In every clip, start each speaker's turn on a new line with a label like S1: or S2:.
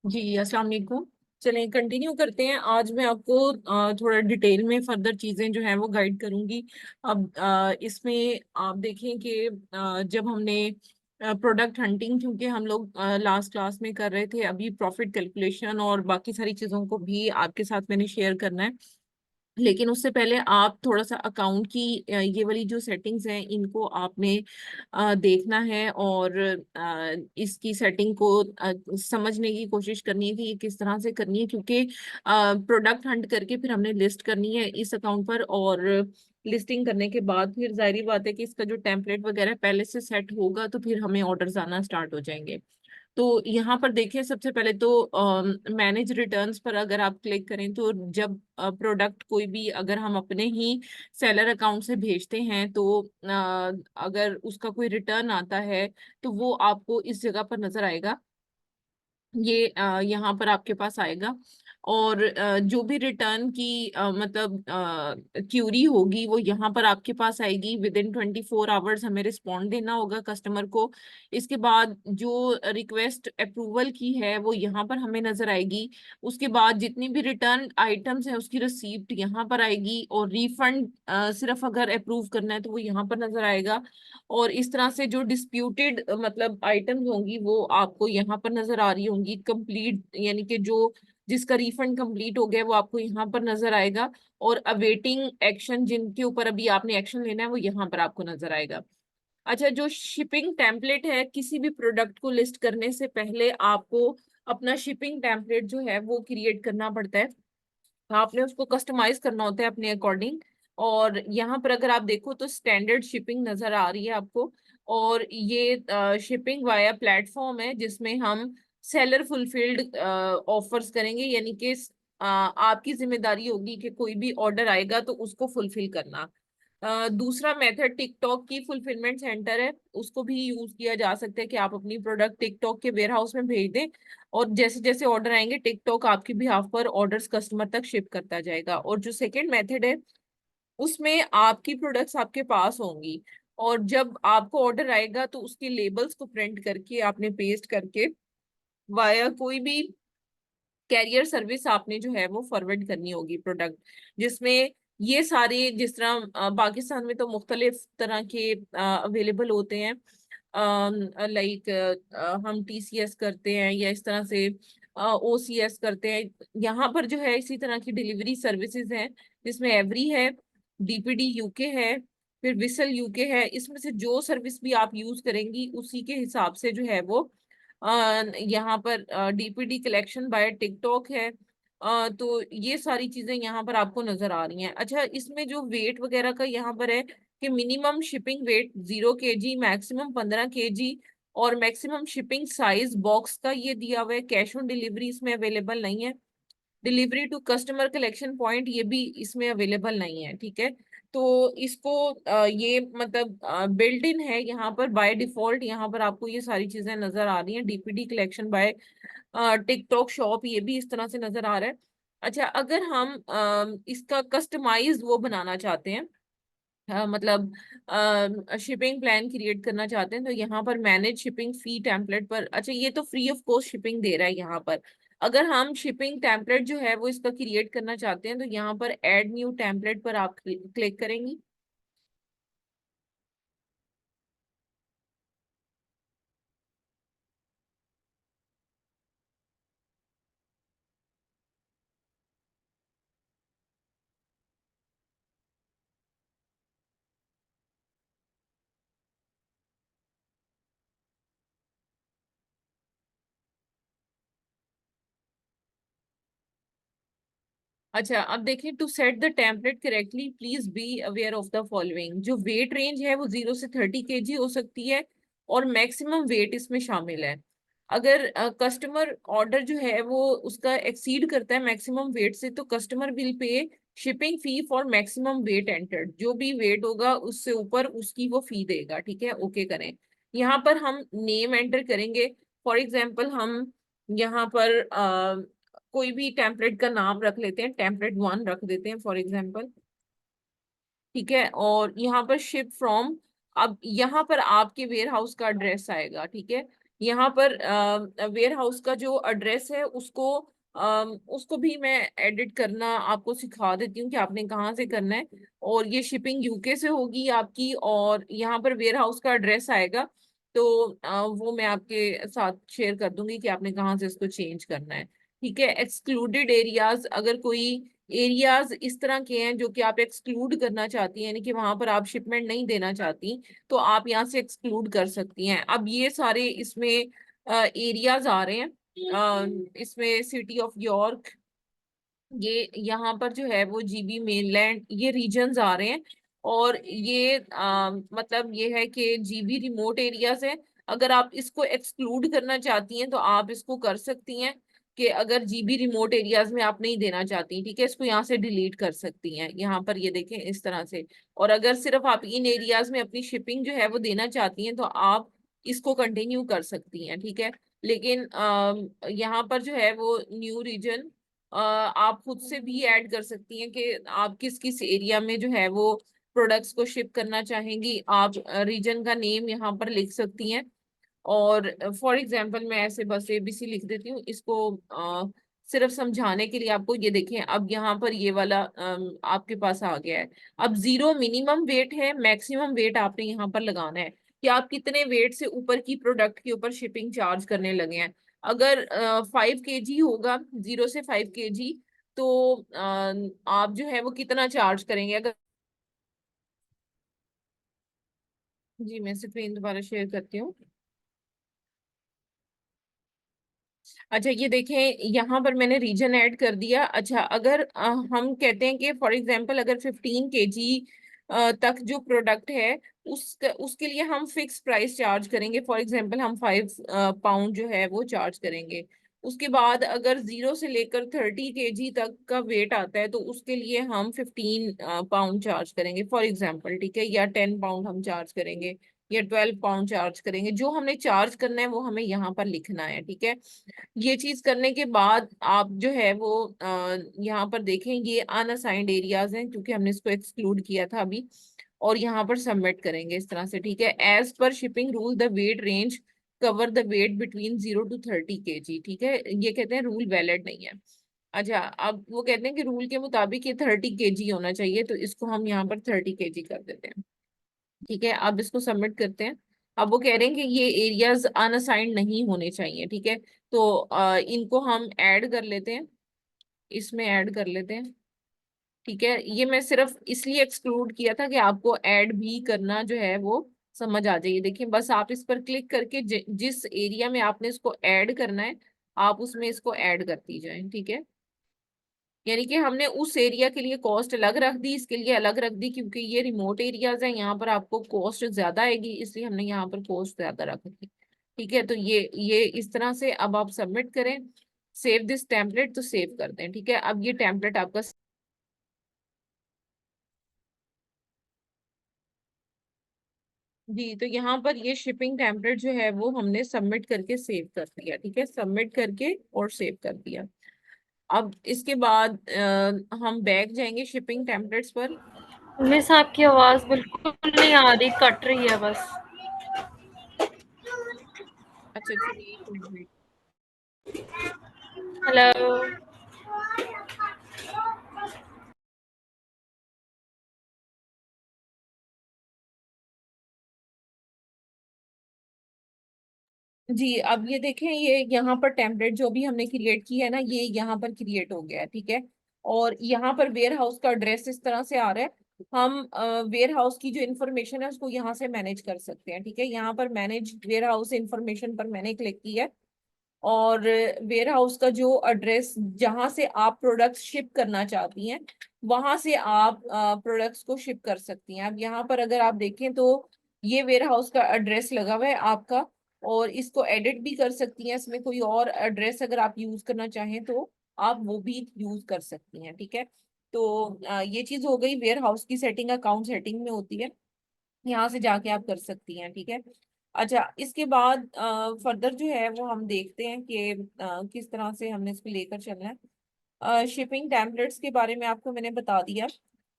S1: जी अस्सलाम वालेकुम। चलें कंटिन्यू करते हैं। आज मैं आपको थोड़ा डिटेल में फर्दर चीज़ें जो हैं वो गाइड करूंगी। अब इसमें आप देखें कि जब हमने प्रोडक्ट हंटिंग, क्योंकि हम लोग लास्ट क्लास में कर रहे थे, अभी प्रॉफिट कैलकुलेशन और बाकी सारी चीज़ों को भी आपके साथ मैंने शेयर करना है। लेकिन उससे पहले आप थोड़ा सा अकाउंट की ये वाली जो सेटिंग्स हैं इनको आपने देखना है और इसकी सेटिंग को समझने की कोशिश करनी है कि ये किस तरह से करनी है, क्योंकि प्रोडक्ट हंट करके फिर हमने लिस्ट करनी है इस अकाउंट पर। और लिस्टिंग करने के बाद फिर जाहिर बात है कि इसका जो टेम्पलेट वगैरह पहले से सेट होगा तो फिर हमें ऑर्डर्स आना स्टार्ट हो जाएंगे। तो यहाँ पर देखिए, सबसे पहले तो मैनेज रिटर्न्स पर अगर आप क्लिक करें तो जब प्रोडक्ट कोई भी अगर हम अपने ही सेलर अकाउंट से भेजते हैं तो अगर उसका कोई रिटर्न आता है तो वो आपको इस जगह पर नजर आएगा। ये यहाँ पर आपके पास आएगा। और जो भी रिटर्न की मतलब क्यूरी होगी वो यहाँ पर आपके पास आएगी। विद इन 24 आवर्स हमें रिस्पॉन्ड देना होगा कस्टमर को। इसके बाद जो रिक्वेस्ट अप्रूवल की है वो यहाँ पर हमें नजर आएगी। उसके बाद जितनी भी रिटर्न आइटम्स है उसकी रिसीप्ट यहाँ पर आएगी। और रिफंड सिर्फ अगर अप्रूव करना है तो वो यहाँ पर नजर आएगा। और इस तरह से जो डिस्प्यूटेड मतलब आइटम्स होंगी वो आपको यहाँ पर नजर आ रही होंगी। कंप्लीट यानी कि जो जिसका रिफंड कंप्लीट हो गया वो आपको यहाँ पर नजर आएगा। और अवेटिंग एक्शन, जिनके ऊपर अभी आपने एक्शन लेना है, वो यहाँ पर आपको नजर आएगा। अच्छा, जो शिपिंग टेम्पलेट है, किसी भी प्रोडक्ट को लिस्ट करने से पहले आपको अपना शिपिंग टेम्पलेट जो है वो क्रिएट करना पड़ता है। आपने उसको कस्टमाइज करना होता है अपने अकॉर्डिंग। और यहाँ पर अगर आप देखो तो स्टैंडर्ड शिपिंग नजर आ रही है आपको। और ये शिपिंग वाया प्लेटफॉर्म है जिसमें हम सेलर फुलफिल्ड ऑफर्स करेंगे, यानी कि आपकी जिम्मेदारी होगी कि कोई भी ऑर्डर आएगा तो उसको फुलफिल करना। दूसरा मेथड टिकटॉक की फुलफिलमेंट सेंटर है, उसको भी यूज किया जा सकता है कि आप अपनी प्रोडक्ट टिकटॉक के वेयर हाउस में भेज दें और जैसे जैसे ऑर्डर आएंगे टिकटॉक आपके बिहाफ पर ऑर्डर्स कस्टमर तक शिप करता जाएगा। और जो सेकंड मेथड है उसमें आपकी प्रोडक्ट्स आपके पास होंगी और जब आपको ऑर्डर आएगा तो उसके लेबल्स को प्रिंट करके आपने पेस्ट करके वाया कोई भी कैरियर सर्विस आपने जो है वो फॉरवर्ड करनी होगी प्रोडक्ट, जिसमें ये सारे जिस तरह पाकिस्तान में तो मुख्तलिफ तरह के अवेलेबल होते हैं। लाइक हम टीसीएस करते हैं या इस तरह से ओसीएस करते हैं। यहाँ पर जो है इसी तरह की डिलीवरी सर्विसेज हैं जिसमें एवरी है, डीपीडी यूके है, फिर विसल यूके है। इसमें से जो सर्विस भी आप यूज करेंगी उसी के हिसाब से जो है वो यहाँ पर डीपीडी कलेक्शन बाय टिकटॉक है। तो ये सारी चीजें यहाँ पर आपको नजर आ रही हैं। अच्छा, इसमें जो वेट वगैरह का यहाँ पर है कि minimum shipping weight 0 kg, maximum 15 kg और मैक्सिमम शिपिंग साइज बॉक्स का ये दिया हुआ है। कैश ऑन डिलीवरी इसमें अवेलेबल नहीं है। Delivery to customer collection point ये भी इसमें अवेलेबल नहीं है, ठीक है। तो इसको ये मतलब बिल्ट इन है यहाँ पर बाय डिफॉल्ट। यहाँ पर आपको ये सारी चीजें नजर आ रही हैं। DPD collection bye TikTok shop ये भी इस तरह से नजर आ रहा है। अच्छा, अगर हम इसका कस्टमाइज वो बनाना चाहते हैं, मतलब शिपिंग प्लान क्रिएट करना चाहते हैं, तो यहाँ पर मैनेज शिपिंग फी टेम्पलेट पर, अच्छा ये तो फ्री ऑफ कॉस्ट शिपिंग दे रहा है यहाँ पर। अगर हम शिपिंग टेम्पलेट जो है वो इसका क्रिएट करना चाहते हैं तो यहाँ पर ऐड न्यू टेम्पलेट पर आप क्लिक करेंगी। अच्छा, अब देखिए, to set the template correctly please be aware of the following. जो वेट रेंज है वो 0 से 30 kg हो सकती है और मैक्सिमम वेट इसमें शामिल है। अगर कस्टमर ऑर्डर जो है वो उसका एक्सीड करता है मैक्सिमम वेट से तो customer will pay shipping fee for maximum weight entered. जो भी वेट होगा उससे ऊपर उसकी वो फी देगा, ठीक है। ओके करें। यहाँ पर हम नेम एंटर करेंगे। फॉर एग्जाम्पल हम यहाँ पर कोई भी टेम्पलेट का नाम रख लेते हैं, टेम्पलेट 1 रख देते हैं फॉर एग्जाम्पल, ठीक है। और यहाँ पर शिप फ्रॉम, अब यहाँ पर आपके वेयर हाउस का एड्रेस आएगा, ठीक है। यहाँ पर वेयर हाउस का जो एड्रेस है उसको भी मैं एडिट करना आपको सिखा देती हूँ कि आपने कहाँ से करना है। और ये शिपिंग यूके से होगी आपकी, और यहाँ पर वेयर हाउस का एड्रेस आएगा, तो वो मैं आपके साथ शेयर कर दूंगी कि आपने कहाँ से इसको चेंज करना है। ठीक है, एक्सक्लूडेड एरियाज, अगर कोई एरियाज इस तरह के हैं जो कि आप एक्सक्लूड करना चाहती हैं, यानी कि वहां पर आप शिपमेंट नहीं देना चाहती, तो आप यहाँ से एक्सक्लूड कर सकती हैं। अब ये सारे इसमें एरियाज आ रहे हैं। इसमें सिटी ऑफ यॉर्क, ये यहाँ पर जो है वो जीबी मेनलैंड, ये रीजन्स आ रहे हैं। और ये मतलब ये है कि जीबी रिमोट एरियाज है। अगर आप इसको एक्सक्लूड करना चाहती हैं तो आप इसको कर सकती हैं, कि अगर जीबी रिमोट एरियाज में आप नहीं देना चाहती, ठीक है, इसको यहाँ से डिलीट कर सकती हैं। यहाँ पर ये देखें इस तरह से। और अगर सिर्फ आप इन एरियाज में अपनी शिपिंग जो है वो देना चाहती हैं तो आप इसको कंटिन्यू कर सकती हैं। ठीक है, लेकिन यहाँ पर जो है वो न्यू रीजन आप खुद से भी ऐड कर सकती हैं कि आप किस किस एरिया में जो है वो प्रोडक्ट्स को शिप करना चाहेंगी। आप रीजन का नेम यहाँ पर लिख सकती हैं। और फॉर एग्जांपल मैं ऐसे बस एबीसी लिख देती हूँ इसको, सिर्फ समझाने के लिए आपको। ये देखें, अब यहाँ पर ये वाला आपके पास आ गया है। अब 0 मिनिमम वेट है, मैक्सिमम वेट आपने यहाँ पर लगाना है कि आप कितने वेट से ऊपर की प्रोडक्ट के ऊपर शिपिंग चार्ज करने लगे हैं। अगर 5 kg होगा, 0 से 5 kg, तो आप जो है वो कितना चार्ज करेंगे? अगर, जी मैं स्क्रीन दोबारा शेयर करती हूँ। अच्छा ये देखें, यहाँ पर मैंने रीजन ऐड कर दिया। अच्छा, अगर हम कहते हैं कि फॉर एग्जांपल अगर 15 kg तक जो प्रोडक्ट है उसके लिए हम फिक्स प्राइस चार्ज करेंगे। फॉर एग्जांपल हम 5 पाउंड जो है वो चार्ज करेंगे। उसके बाद अगर 0 से लेकर 30 kg तक का वेट आता है तो उसके लिए हम 15 पाउंड चार्ज करेंगे फॉर एग्जाम्पल। ठीक है, या 10 पाउंड हम चार्ज करेंगे, या 12 पाउंड चार्ज करेंगे। जो हमने चार्ज करना है वो हमें यहाँ पर लिखना है। ठीक है, ये चीज करने के बाद आप जो है वो यहाँ पर देखें, ये अनअसाइंड एरियाज हैं क्योंकि हमने इसको एक्सक्लूड किया था अभी। और यहाँ पर सबमिट करेंगे इस तरह से। ठीक है, as per shipping rule the weight range cover the weight between 0 to 30 kg। ठीक है, ये कहते हैं रूल वैलिड नहीं है। अच्छा, अब वो कहते हैं कि रूल के मुताबिक ये 30 kg होना चाहिए, तो इसको हम यहाँ पर 30 kg कर देते हैं। ठीक है, अब इसको सबमिट करते हैं। अब वो कह रहे हैं कि ये एरियाज अनअसाइंड नहीं होने चाहिए। ठीक है, तो इनको हम ऐड कर लेते हैं, इसमें ऐड कर लेते हैं। ठीक है, ये मैं सिर्फ इसलिए एक्सक्लूड किया था कि आपको ऐड भी करना जो है वो समझ आ जाइए। देखिए, बस आप इस पर क्लिक करके जिस एरिया में आपने इसको ऐड करना है आप उसमें इसको ऐड करती जाएं। ठीक है, यानी कि हमने उस एरिया के लिए कॉस्ट अलग रख दी, इसके लिए अलग रख दी, क्योंकि ये रिमोट एरियाज हैं, यहाँ पर आपको कॉस्ट ज्यादा आएगी, इसलिए हमने यहाँ पर कॉस्ट ज्यादा रख दी। ठीक है, तो ये इस तरह से अब आप सबमिट करें। सेव दिस टेम्पलेट, तो सेव कर दें। ठीक है, अब ये टेम्पलेट आपका, जी तो यहाँ पर ये शिपिंग टेम्पलेट जो है वो हमने सबमिट करके सेव कर दिया। ठीक है, सबमिट करके और सेव कर दिया। अब इसके बाद हम बैक जाएंगे शिपिंग टेम्पलेट्स पर।
S2: मिस आपकी आवाज बिल्कुल नहीं आ रही, कट रही है बस।
S1: अच्छा चलिए, एक मिनट।
S2: हेलो।
S1: जी अब ये देखें, ये यहाँ पर टेम्पलेट जो भी हमने क्रिएट की है ना, ये यहाँ पर क्रिएट हो गया है। ठीक है, और यहाँ पर वेयर हाउस का एड्रेस इस तरह से आ रहा है। हम वेयर हाउस की जो इन्फॉर्मेशन है उसको यहाँ से मैनेज कर सकते हैं। ठीक है, यहाँ पर मैनेज वेयर हाउस इन्फॉर्मेशन पर मैंने क्लिक किया है। और वेयर हाउस का जो एड्रेस जहां से आप प्रोडक्ट्स शिप करना चाहती हैं वहां से आप प्रोडक्ट्स को शिप कर सकती हैं। अब यहाँ पर अगर आप देखें तो ये वेयर हाउस का एड्रेस लगा हुआ है आपका, और इसको एडिट भी कर सकती हैं। इसमें कोई और एड्रेस अगर आप यूज करना चाहें तो आप वो भी यूज कर सकती हैं। ठीक है, तो ये चीज हो गई, वेयर हाउस की सेटिंग अकाउंट सेटिंग में होती है, यहाँ से जाके आप कर सकती हैं। ठीक है, अच्छा इसके बाद फर्दर जो है वो हम देखते हैं कि किस तरह से हमने इसको लेकर चलना है। शिपिंग टेम्पलेट्स के बारे में आपको मैंने बता दिया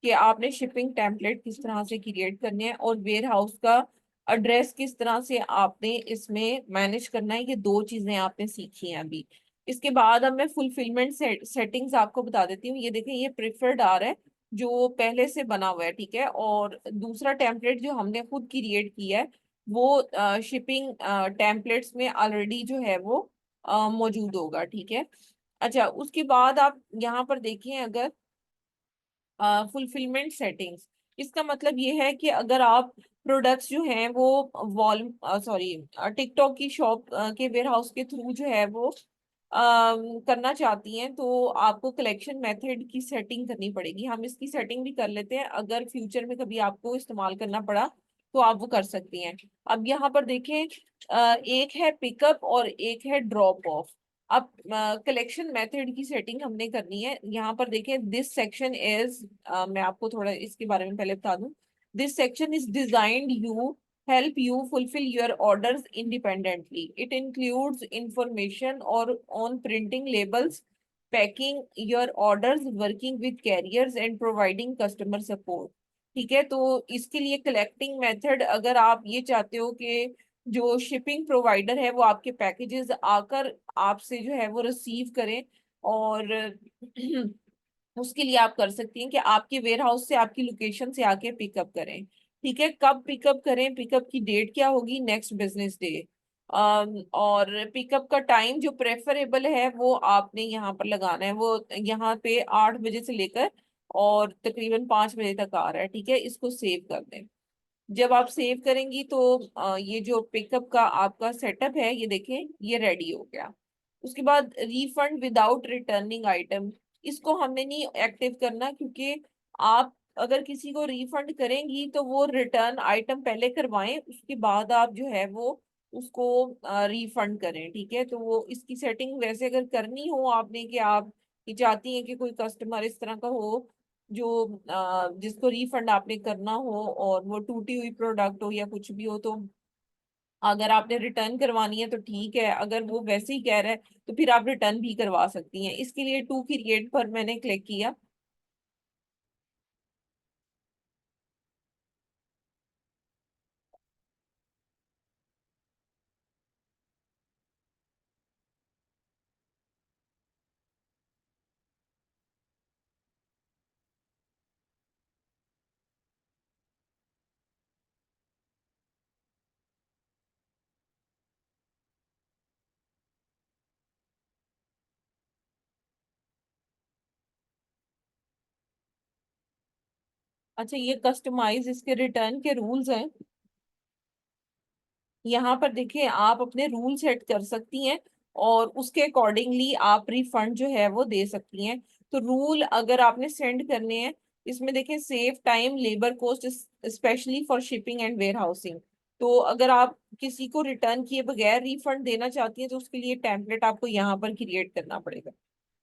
S1: कि आपने शिपिंग टेम्पलेट किस तरह से क्रिएट करने हैं, और वेयर हाउस का एड्रेस किस तरह से आपने इसमें मैनेज करना है, ये दो चीजें आपने सीखी हैं अभी। इसके बाद अब मैं फुलफिलमेंट सेटिंग्स आपको बता देती हूँ। ये देखें, ये प्रिफर्ड आ रहा है जो पहले से बना हुआ है, ठीक है। और दूसरा टेम्पलेट जो हमने खुद क्रिएट किया है वो शिपिंग टेम्पलेट्स में ऑलरेडी जो है वो मौजूद होगा, ठीक है। अच्छा, उसके बाद आप यहाँ पर देखिए, अगर फुलफिलमेंट सेटिंग्स, इसका मतलब ये है कि अगर आप प्रोडक्ट्स जो हैं वो वॉल सॉरी टिकटॉक की शॉप के वेयर हाउस के थ्रू जो है वो करना चाहती हैं, तो आपको कलेक्शन मेथड की सेटिंग करनी पड़ेगी। हम इसकी सेटिंग भी कर लेते हैं, अगर फ्यूचर में कभी आपको इस्तेमाल करना पड़ा तो आप वो कर सकती हैं। अब यहाँ पर देखें, एक है पिकअप और एक है ड्रॉप ऑफ। अब कलेक्शन मेथड की सेटिंग हमने करनी है। यहाँ पर देखें, दिस सेक्शन इज, मैं आपको थोड़ा इसके बारे में पहले बता दूं। This section is designed you help you fulfill your orders independently. It includes information or on printing labels, packing your orders, working with carriers and providing customer support. ठीक है, तो इसके लिए कलेक्टिंग मेथड, अगर आप ये चाहते हो कि जो शिपिंग प्रोवाइडर है वो आपके पैकेजेस आकर आपसे जो है वो रिसीव करें, और उसके लिए आप कर सकती हैं कि आपके वेयर हाउस से, आपकी लोकेशन से आके पिकअप करें। ठीक है, कब पिकअप करें, पिकअप की डेट क्या होगी, नेक्स्ट बिजनेस डे। और पिकअप का टाइम जो प्रेफरेबल है वो आपने यहाँ पर लगाना है। वो यहाँ पे 8 बजे से लेकर और तकरीबन 5 बजे तक आ रहा है, ठीक है। इसको सेव कर दें। जब आप सेव करेंगी तो ये जो पिकअप का आपका सेटअप है, ये देखें, ये रेडी हो गया। उसके बाद रिफंड विदाउट रिटर्निंग आइटम, इसको हमने नहीं एक्टिव करना, क्योंकि आप अगर किसी को रिफंड करेंगी तो वो रिटर्न आइटम पहले करवाएं, उसके बाद आप जो है वो उसको रिफंड करें, ठीक है। तो वो इसकी सेटिंग वैसे अगर करनी हो आपने, कि आप ये चाहती हैं कि कोई कस्टमर इस तरह का हो जो जिसको रिफंड आपने करना हो, और वो टूटी हुई प्रोडक्ट हो या कुछ भी हो, तो अगर आपने रिटर्न करवानी है तो ठीक है, अगर वो वैसे ही कह रहा है तो फिर आप रिटर्न भी करवा सकती हैं। इसके लिए टू की रेट पर मैंने क्लिक किया। अच्छा, ये कस्टमाइज इसके रिटर्न के रूल्स हैं। यहाँ पर देखिए, आप अपने रूल सेट कर सकती हैं और उसके अकॉर्डिंगली आप रिफंड जो है वो दे सकती हैं। तो रूल अगर आपने सेंड करने हैं, इसमें देखिए, save time, labour cost, specially for shipping and warehousing. तो अगर आप किसी को रिटर्न किए बगैर रिफंड देना चाहती हैं तो उसके लिए टेम्पलेट आपको यहाँ पर क्रिएट करना पड़ेगा।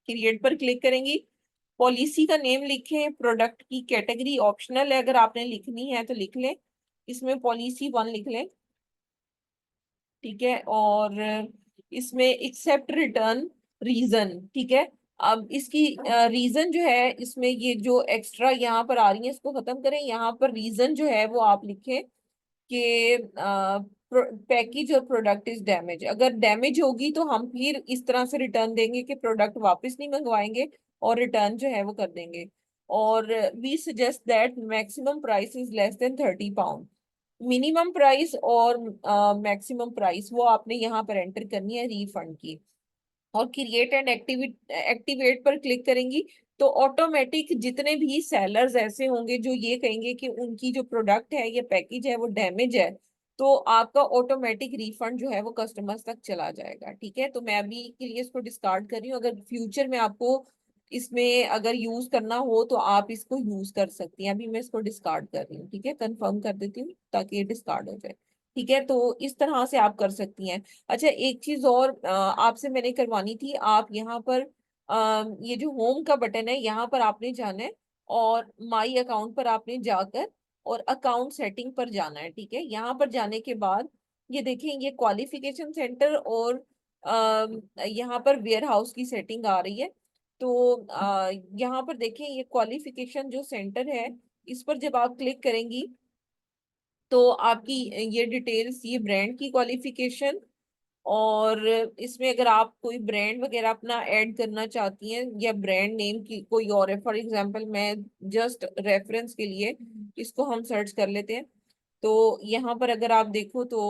S1: क्रिएट पर क्लिक करेंगी, पॉलिसी का नेम लिखें, प्रोडक्ट की कैटेगरी ऑप्शनल है, अगर आपने लिखनी है तो लिख लें, इसमें पॉलिसी 1 लिख लें, ठीक है। और इसमें एक्सेप्ट रिटर्न रीजन, ठीक है। अब इसकी रीजन जो है, इसमें ये जो एक्स्ट्रा यहाँ पर आ रही है इसको खत्म करें। यहाँ पर रीजन जो है वो आप लिखें कि पैकेज और प्रोडक्ट इज डैमेज। अगर डैमेज होगी तो हम फिर इस तरह से रिटर्न देंगे कि प्रोडक्ट वापस नहीं मंगवाएंगे और रिटर्न जो है वो कर देंगे। और we suggest that maximum price is less than 30 pound. Minimum price और मैक्सिमम प्राइस वो आपने यहाँ पर एंटर करनी है रिफंड की। और क्रिएट एंड एक्टिवेट पर क्लिक करेंगी तो ऑटोमेटिक जितने भी सेलर्स ऐसे होंगे जो ये कहेंगे कि उनकी जो प्रोडक्ट है या पैकेज है वो डैमेज है, तो आपका ऑटोमेटिक रिफंड जो है वो कस्टमर्स तक चला जाएगा, ठीक है। तो मैं अभी के लिए इसको डिस्कार्ड कर रही हूँ। अगर फ्यूचर में आपको इसमें अगर यूज करना हो तो आप इसको यूज कर सकती हैं। अभी मैं इसको डिस्कार्ड कर रही हूँ, ठीक है, कंफर्म कर देती हूँ ताकि ये डिस्कार्ड हो जाए। ठीक है, तो इस तरह से आप कर सकती हैं। अच्छा, एक चीज और आपसे मैंने करवानी थी। आप यहाँ पर ये जो होम का बटन है यहाँ पर आपने जाना है, और माई अकाउंट पर आपने जाकर और अकाउंट सेटिंग पर जाना है, ठीक है। यहाँ पर जाने के बाद ये देखें, ये क्वालिफिकेशन सेंटर और यहाँ पर वेयर हाउस की सेटिंग आ रही है। तो यहाँ पर देखें, ये क्वालिफिकेशन जो सेंटर है, इस पर जब आप क्लिक करेंगी तो आपकी ये डिटेल्स, ये ब्रांड की क्वालिफिकेशन, और इसमें अगर आप कोई ब्रांड वगैरह अपना ऐड करना चाहती हैं या ब्रांड नेम की कोई और है, फॉर एग्जांपल मैं जस्ट रेफरेंस के लिए इसको हम सर्च कर लेते हैं। तो यहाँ पर अगर आप देखो तो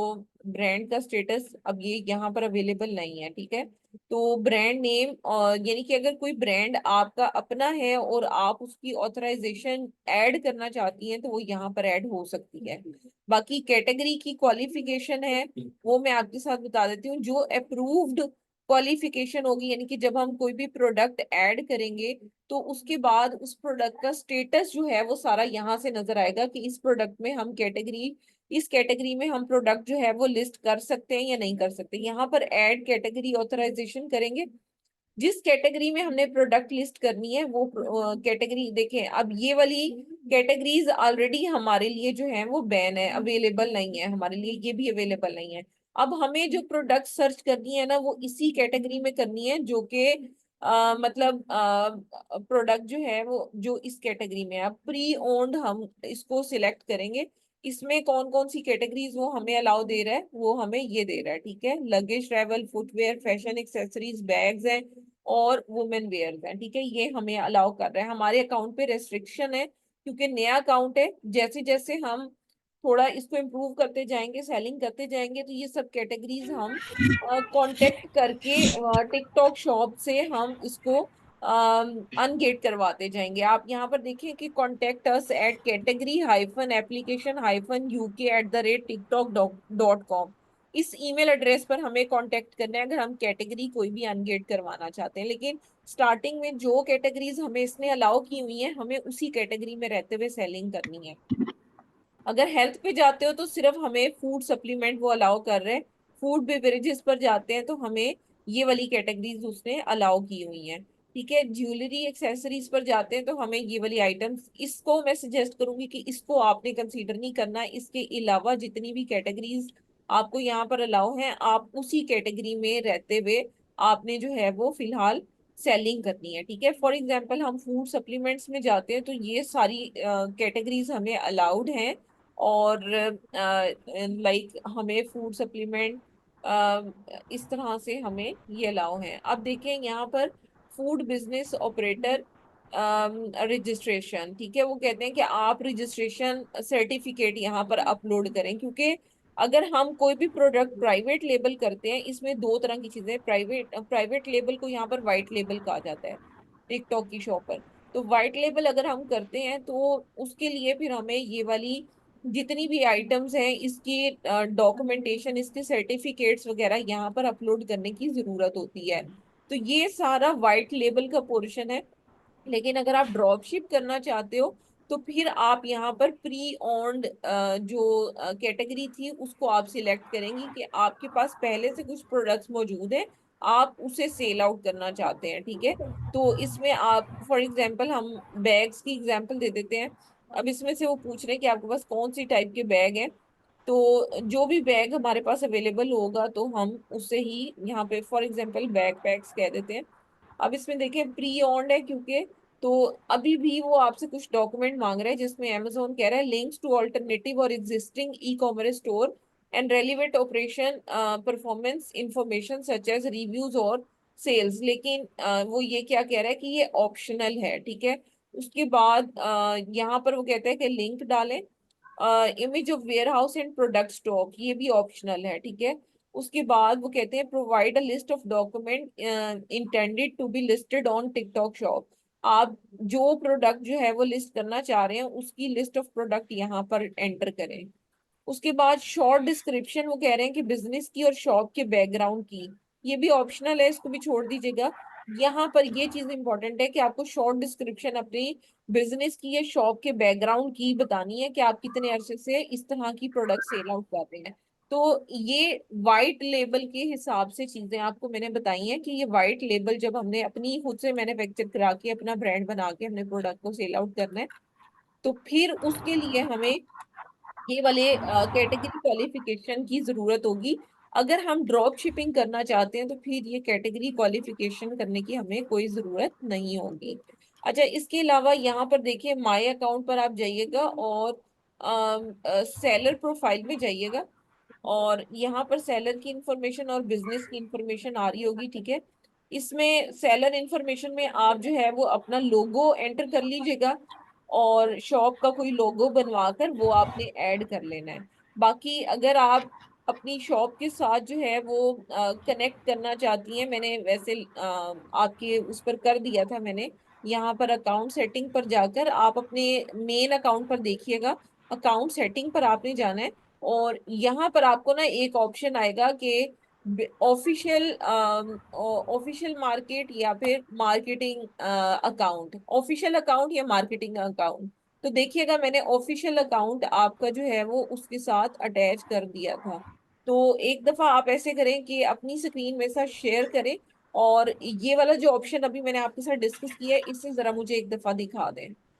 S1: ब्रांड का स्टेटस अब ये यहाँ पर अवेलेबल नहीं है, ठीक है। तो ब्रांड नेम, और यानी कि अगर कोई ब्रांड आपका अपना है और आप उसकी ऑथराइजेशन ऐड करना चाहती हैं तो वो यहाँ पर ऐड हो सकती है। बाकी कैटेगरी की क्वालिफिकेशन है, वो मैं आपके साथ बता देती हूँ। जो अप्रूव्ड क्वालिफिकेशन होगी, यानी कि जब हम कोई भी प्रोडक्ट ऐड करेंगे तो उसके बाद उस प्रोडक्ट का स्टेटस जो है वो सारा यहाँ से नजर आएगा कि इस प्रोडक्ट में हम कैटेगरी, इस कैटेगरी में हम प्रोडक्ट जो है वो लिस्ट कर सकते हैं या नहीं कर सकते। यहाँ पर ऐड कैटेगरी ऑथराइजेशन करेंगे, जिस कैटेगरी में हमने प्रोडक्ट लिस्ट करनी है वो कैटेगरी देखें। अब ये वाली कैटेगरीज ऑलरेडी हमारे लिए जो है वो बैन है, अवेलेबल नहीं है हमारे लिए, ये भी अवेलेबल नहीं है। अब हमें जो प्रोडक्ट सर्च करनी है ना वो इसी कैटेगरी में करनी है, जो कि मतलब प्रोडक्ट जो है वो जो इस कैटेगरी में है। अब प्री ओन्ड हम इसको सिलेक्ट करेंगे, इसमें कौन कौन सी कैटेगरीज वो हमें अलाउ दे रहा है, वो हमें ये दे रहा है, ठीक है। Luggage, travel, footwear, fashion accessories, bags हैं और वुमेन वेयर हैं, ठीक है। ये हमें अलाउ कर रहा है। हमारे अकाउंट पे रेस्ट्रिक्शन है क्योंकि नया अकाउंट है। जैसे जैसे हम थोड़ा इसको इम्प्रूव करते जाएंगे, सेलिंग करते जाएंगे, तो ये सब कैटेगरीज हम कांटेक्ट करके टिकटॉक शॉप से हम इसको अनगेट करवाते जाएंगे। आप यहाँ पर देखें कि contact us at category hyphen application hyphen UK at the rate TikTok dot com. इस ईमेल एड्रेस पर हमें कांटेक्ट करना है अगर हम कैटेगरी कोई भी अनगेट करवाना चाहते हैं। लेकिन स्टार्टिंग में जो कैटेगरीज हमें इसने अलाउ की हुई है, हमें उसी कैटेगरी में रहते हुए सेलिंग करनी है। अगर हेल्थ पे जाते हो तो सिर्फ हमें फूड सप्लीमेंट वो अलाउ कर रहे हैं। फूड बेवरेजेस पर जाते हैं तो हमें ये वाली कैटेगरीज उसने अलाउ की हुई हैं, ठीक है। ज्वेलरी एक्सेसरीज पर जाते हैं तो हमें ये वाली आइटम्स, इसको मैं सजेस्ट करूंगी कि इसको आपने कंसीडर नहीं करना। इसके अलावा जितनी भी कैटेगरीज आपको यहाँ पर अलाउ हैं, आप उसी कैटेगरी में रहते हुए आपने जो है वो फिलहाल सेलिंग करनी है, ठीक है। फॉर एग्जाम्पल हम फूड सप्लीमेंट्स में जाते हैं तो ये सारी कैटेगरीज हमें अलाउड हैं। और लाइक हमें फूड सप्लीमेंट इस तरह से हमें ये अलाउ है। अब देखें यहाँ पर फूड बिजनेस ऑपरेटर रजिस्ट्रेशन, ठीक है। वो कहते हैं कि आप रजिस्ट्रेशन सर्टिफिकेट यहाँ पर अपलोड करें, क्योंकि अगर हम कोई भी प्रोडक्ट प्राइवेट लेबल करते हैं, इसमें दो तरह की चीजें। प्राइवेट प्राइवेट लेबल को यहाँ पर व्हाइट लेबल कहा जाता है टिकटॉक की शॉप पर। तो व्हाइट लेबल अगर हम करते हैं तो उसके लिए फिर हमें ये वाली जितनी भी आइटम्स हैं इसकी डॉक्यूमेंटेशन, इसके सर्टिफिकेट्स वगैरह यहाँ पर अपलोड करने की जरूरत होती है। तो ये सारा व्हाइट लेबल का पोर्शन है। लेकिन अगर आप ड्रॉप शिप करना चाहते हो तो फिर आप यहाँ पर प्री ऑन्ड जो कैटेगरी थी उसको आप सिलेक्ट करेंगी कि आपके पास पहले से कुछ प्रोडक्ट्स मौजूद है, आप उसे सेल आउट करना चाहते हैं, ठीक है। तो इसमें आप फॉर एग्जांपल हम बैग्स की एग्जांपल दे देते हैं। अब इसमें से वो पूछ रहे हैं कि आपके पास कौन सी टाइप के बैग हैं। तो जो भी बैग हमारे पास अवेलेबल होगा तो हम उससे ही यहाँ पे फॉर एग्जांपल बैग पैक्स कह देते हैं। अब इसमें देखें प्री ऑन्ड है क्योंकि, तो अभी भी वो आपसे कुछ डॉक्यूमेंट मांग रहे हैं जिसमें अमेजोन कह रहा है लिंक्स टू ऑल्टरनेटिव और existing e commerce store and relevant operation performance information such as reviews और सेल्स। लेकिन वो ये क्या कह रहा है कि ये ऑप्शनल है, ठीक है। उसके बाद यहाँ पर वो कहता है कि लिंक डालें। Image of warehouse and product stock, ये भी ऑप्शनल है, ठीक है। उसके बाद वो कहते हैं provide a list of document intended to be listed on TikTok shop. आप जो प्रोडक्ट जो है वो लिस्ट करना चाह रहे हैं उसकी लिस्ट ऑफ प्रोडक्ट यहाँ पर एंटर करें। उसके बाद शॉर्ट डिस्क्रिप्शन, वो कह रहे हैं कि बिजनेस की और शॉप के बैकग्राउंड की, ये भी ऑप्शनल है, इसको भी छोड़ दीजिएगा। यहाँ पर ये चीज इंपॉर्टेंट है कि आपको शॉर्ट डिस्क्रिप्शन अपनी बिजनेस की या शॉप के बैकग्राउंड की बतानी है कि आप कितने अरसे से इस तरह की प्रोडक्ट सेल आउट कर रहे हैं। तो ये वाइट लेबल के हिसाब से चीजें आपको मैंने बताई हैं कि ये वाइट लेबल जब हमने अपनी खुद से मैन्युफैक्चर करा के अपना ब्रांड बना के हमने प्रोडक्ट को सेल आउट करना है, तो फिर उसके लिए हमें ये वाले कैटेगरी क्वालिफिकेशन की जरूरत होगी। अगर हम ड्रॉप शिपिंग करना चाहते हैं तो फिर ये कैटेगरी क्वालिफिकेशन करने की हमें कोई जरूरत नहीं होगी। अच्छा, इसके अलावा यहाँ पर देखिए माई अकाउंट पर आप जाइएगा और सेलर प्रोफाइल में जाइएगा, और यहाँ पर सेलर की इंफॉर्मेशन और बिजनेस की इंफॉर्मेशन आ रही होगी, ठीक है। इसमें सेलर इंफॉर्मेशन में आप जो है वो अपना लोगो एंटर कर लीजिएगा, और शॉप का कोई लोगो बनवा कर वो आपने ऐड कर लेना है। बाकी अगर आप अपनी शॉप के साथ जो है वो कनेक्ट करना चाहती हैं, मैंने वैसे आपके उस पर कर दिया था मैंने। यहाँ पर अकाउंट सेटिंग पर जाकर आप अपने मेन अकाउंट पर देखिएगा, अकाउंट सेटिंग पर आपने जाना है, और यहाँ पर आपको ना एक ऑप्शन आएगा कि ऑफिशियल ऑफिशियल मार्केट या फिर मार्केटिंग अकाउंट, ऑफिशियल अकाउंट या मार्केटिंग अकाउंट। तो देखिएगा मैंने ऑफिशियल अकाउंट आपका जो है वो उसके साथ अटैच कर दिया था। तो एक दफा आप ऐसे करें कि अपनी स्क्रीन मेरे साथ शेयर करें, और ये वाला जो ऑप्शन अभी मैंने आपके साथ डिस्कस किया है इसे जरा मुझे एक दफा दिखा दें।